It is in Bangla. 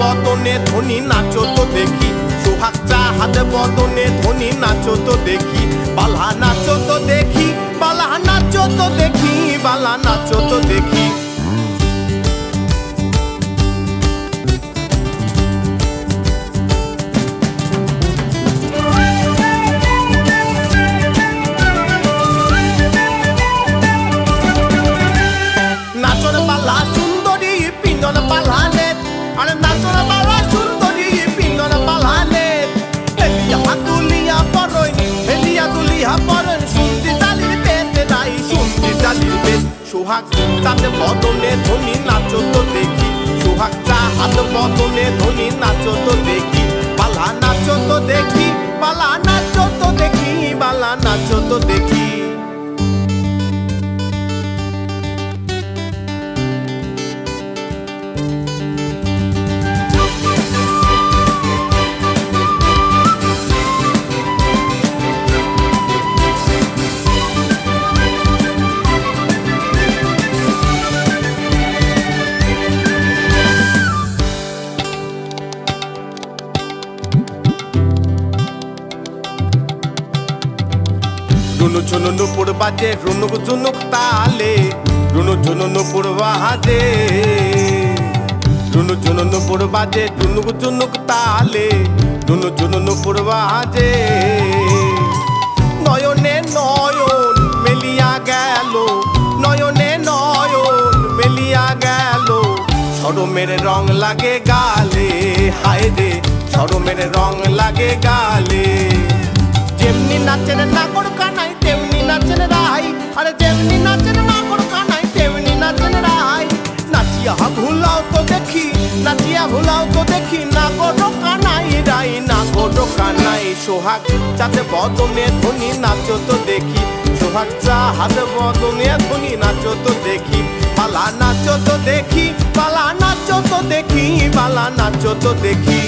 বদনে ধনী নাচো তো দেখি, সোহাগ চাঁদ বদনে ধনী নাচো তো দেখি, বালা নাচো তো দেখি, বালা নাচো তো দেখি, বালা নাচো তো দেখি। নাচর বালা সুন্দরী পিন্দন পালানে, আরে নাচর বালা সুন্দরী পিন্দন পালানে, হেলিয়া তুলিয়া পরই, হেলিয়া তুলিয়া পরই, সুন্দি জালির পেতে নাই, সুন্দি জালির পেট। সোহাগ চাঁদ বদনে ধনী নাচো তো দেখি, সোহাগ চাঁদ বদনে ধনী নাচো তো দেখি, বালা নাচো তো দেখি, বালা নাচো তো দেখি, বালা নাচো তো দেখি। রুনু ঝুনু নুপুর বাজে রুনুক ঝুনুক তালে, রুনু ঝুনু নুপুর বাজে, রুনু ঝুনু নুপুর বাজে রুনুক ঝুনুক তালে, রুনু ঝুনু নুপুর বাজে। নয়নে নয়ন মেলিয়া গেল, নয়নে নয়ন মেলিয়া গেল, শরমের রং লাগে গালে, হায় রে শরমের রং লাগে গালে। যেমনি নাচেন নাগর কানাই তেমনি নাচেন রাই, আরে যেমনি নাচেন নাগর কানাই তেমনি নাচেন রাই। নাচিয়া ভুলাও তো দেখি, নাচিয়া ভুলাও তো দেখি, নাগর কানাই রাই, নাগর কানাই। সোহাগ চাঁদ বদনে ধনী নাচো তো দেখি, সোহাগ চাঁদ বদনে ধনী নাচো তো দেখি, বালা নাচো তো দেখি, বালা নাচো তো দেখি, বালা নাচো তো দেখি।